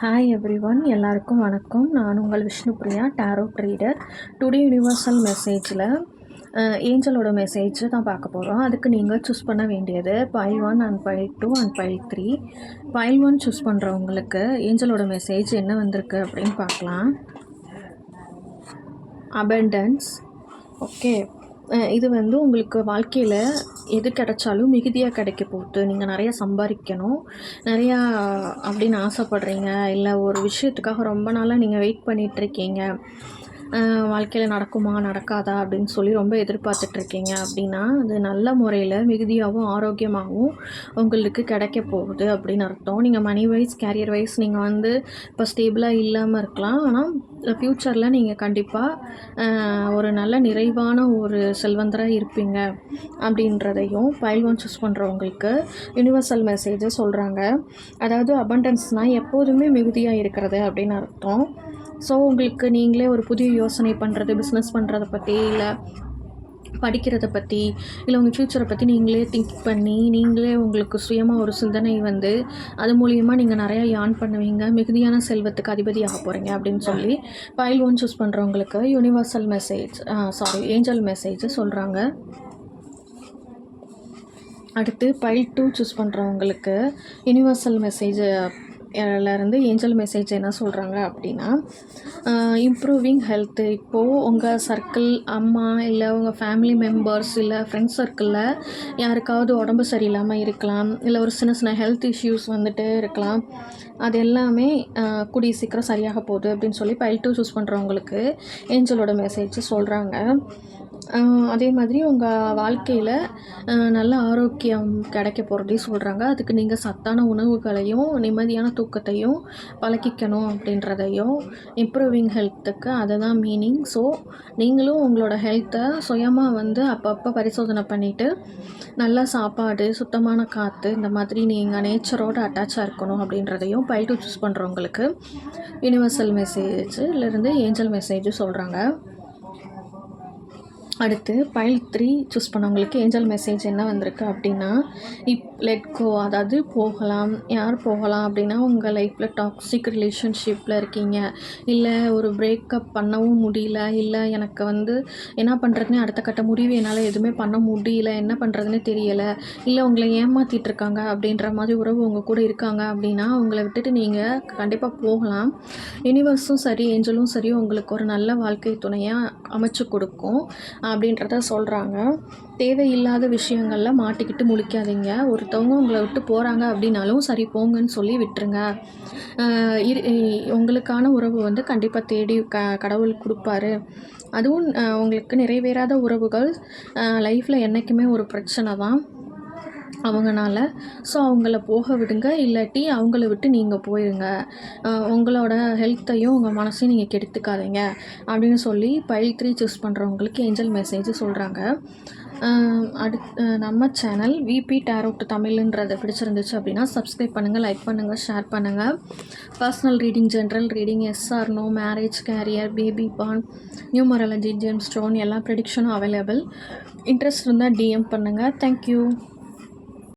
Hi everyone, எல்லாருக்கும் வணக்கம். நான் உங்கள் விஷ்ணுப்ரியா, டாரோட் ரீடர். டுடே யூனிவர்சல் மெசேஜில் ஏஞ்சலோட மெசேஜ் தான் பார்க்க போகிறோம். அதுக்கு நீங்கள் சூஸ் பண்ண வேண்டியது file 1 and file 2 and file 3. File 1 choose பண்ணுறவங்களுக்கு ஏஞ்சலோட மெசேஜ் என்ன வந்திருக்கு அப்படின்னு பார்க்கலாம். அபண்டன்ஸ். ஓகே, இது வந்து உங்களுக்கு வாழ்க்கையில் எது கிடைச்சாலும் மிகுதியாக கிடைக்க போகுது. நீங்கள் நிறையா சம்பாதிக்கணும், நிறையா அப்படின்னு ஆசைப்படுறீங்க, இல்லை ஒரு விஷயத்துக்காக ரொம்ப நாளாக நீங்கள் வெயிட் பண்ணிகிட்ருக்கீங்க. வாழ்க்கையில் நடக்குமா நடக்காதா அப்படின்னு சொல்லி ரொம்ப எதிர்பார்த்துட்ருக்கீங்க அப்படின்னா, அது நல்ல முறையில் மிகுதியாகவும் ஆரோக்கியமாகவும் உங்களுக்கு கிடைக்க போகுது அப்படின்னு அர்த்தம். நீங்கள் மணி வைஸ், கேரியர் வைஸ் நீங்கள் வந்து இப்போ ஸ்டேபிளாக இல்லாமல் இருக்கலாம். ஆனால் ஃப்யூச்சரில் நீங்கள் கண்டிப்பாக ஒரு நல்ல நிறைவான ஒரு செல்வந்தராக இருப்பீங்க அப்படின்றதையும் பைல் 1 சூஸ் பண்ணுறவங்களுக்கு யூனிவர்சல் மெசேஜை சொல்கிறாங்க. அதாவது அபண்டன்ஸ்னால் எப்போதுமே மிகுதியாக இருக்கிறது அப்படின்னு அர்த்தம். ஸோ உங்களுக்கு நீங்களே ஒரு புதிய யோசனை பண்ணுறது, பிஸ்னஸ் பண்ணுறத பற்றி, இல்லை படிக்கிறத பற்றி, இல்லை உங்கள் ஃப்யூச்சரை பற்றி நீங்களே திங்க் பண்ணி, நீங்களே உங்களுக்கு சுயமாக ஒரு சிந்தனை வந்து அது மூலிமா நீங்கள் நிறையா ஏர்ன் பண்ணுவீங்க, மிகுதியான செல்வத்துக்கு அதிபதியாக போகிறீங்க அப்படின்னு சொல்லி பைல் 1 சூஸ் பண்ணுறவங்களுக்கு யூனிவர்சல் மெசேஜ் ஏஞ்சல் மெசேஜ் சொல்கிறாங்க. அடுத்து பைல் 2 சூஸ் பண்ணுறவங்களுக்கு யூனிவர்சல் மெசேஜ் இருந்து ஏஞ்சல் மெசேஜ் என்ன சொல்கிறாங்க அப்படின்னா, இம்ப்ரூவிங் ஹெல்த்து. இப்போது உங்கள் சர்க்கிள், அம்மா இல்லை உங்கள் ஃபேமிலி மெம்பர்ஸ், இல்லை ஃப்ரெண்ட்ஸ் சர்க்கிளில் யாருக்காவது உடம்பு சரியில்லாமல் இருக்கலாம், இல்லை ஒரு சின்ன சின்ன ஹெல்த் இஷ்யூஸ் வந்துட்டு இருக்கலாம். அது எல்லாமே கூடிய சீக்கிரம் சரியாக போகுது அப்படின்னு சொல்லி பைல் 2 சூஸ் பண்ணுறவங்களுக்கு ஏஞ்சலோட மெசேஜ் சொல்கிறாங்க. அதே மாதிரி உங்கள் வாழ்க்கையில் நல்ல ஆரோக்கியம் கிடைக்க போகிறதையும் சொல்கிறாங்க. அதுக்கு நீங்கள் சத்தான உணவுகளையும் நிம்மதியான தூக்கத்தையும் பழக்கிக்கணும் அப்படின்றதையும், இம்ப்ரூவிங் ஹெல்த்துக்கு அதுதான் மீனிங். ஸோ நீங்களும் உங்களோட ஹெல்த்தை சுயமாக வந்து அப்பப்போ பரிசோதனை பண்ணிவிட்டு நல்ல சாப்பாடு, சுத்தமான காற்று, இந்த மாதிரி நீங்கள் நேச்சரோடு அட்டாச்சாக இருக்கணும் அப்படின்றதையும் பைல் 2 சூஸ் பண்ணுறவங்களுக்கு யூனிவர்சல் மெசேஜிலிருந்து ஏஞ்சல் மெசேஜ் சொல்கிறாங்க. அடுத்து பைல் 3 சூஸ் பண்ணவங்களுக்கு ஏஞ்சல் மெசேஜ் என்ன வந்திருக்கு அப்படின்னா, லெட் கோ. அதாவது போகலாம். யார் போகலாம் அப்படின்னா, உங்கள் லைஃப்பில் டாக்ஸிக் ரிலேஷன்ஷிப்பில் இருக்கீங்க, இல்லை ஒரு பிரேக்கப் பண்ணவும் முடியல, இல்லை எனக்கு வந்து என்ன பண்ணுறதுனே அடுத்த கட்ட முடிவு என்னால் எதுவுமே பண்ண முடியல, என்ன பண்ணுறதுனே தெரியலை, இல்லை உங்களை ஏமாற்றிட்டு இருக்காங்க அப்படின்ற மாதிரி உறவு உங்கள் கூட இருக்காங்க அப்படின்னா, உங்களை விட்டுட்டு நீங்கள் கண்டிப்பாக போகலாம். யூனிவர்ஸும் சரி, ஏஞ்சலும் சரி உங்களுக்கு ஒரு நல்ல வாழ்க்கை துணையாக அமைச்சு கொடுக்கும் அப்படின்றத சொல்கிறாங்க. தேவையில்லாத விஷயங்களில் மாட்டிக்கிட்டு முழிக்காதீங்க. ஒருத்தவங்க உங்களை விட்டு போகிறாங்க அப்படின்னாலும் சரி போங்கன்னு சொல்லி விட்டுருங்க. உங்களுக்கான உறவு வந்து கண்டிப்பாக தேடி கடவுள் கொடுப்பாரு. அதுவும் உங்களுக்கு நிறைவேறாத உறவுகள் லைஃப்பில் என்றைக்குமே ஒரு பிரச்சனை தான் அவங்கனால. ஸோ அவங்கள போக விடுங்க, இல்லாட்டி அவங்கள விட்டு நீங்கள் போயிடுங்க. உங்களோட ஹெல்த்தையும் உங்கள் மனசையும் நீங்கள் கெடுத்துக்காதீங்க அப்படின்னு சொல்லி பைல் 3 சூஸ் பண்ணுறவங்களுக்கு ஏஞ்சல் மெசேஜ் சொல்கிறாங்க. நம்ம சேனல் விபி டாரோட் தமிழ்ன்றது பிடிச்சிருந்துச்சு அப்படின்னா சப்ஸ்கிரைப் பண்ணுங்கள், லைக் பண்ணுங்கள், ஷேர் பண்ணுங்கள். Personal reading, general reading, yes or no, marriage, career, baby born, numerology, gemstone எல்லா ப்ரெடிக்ஷனும் அவைலபிள். இன்ட்ரெஸ்ட் இருந்தால் டிஎம் பண்ணுங்கள். தேங்க்யூ.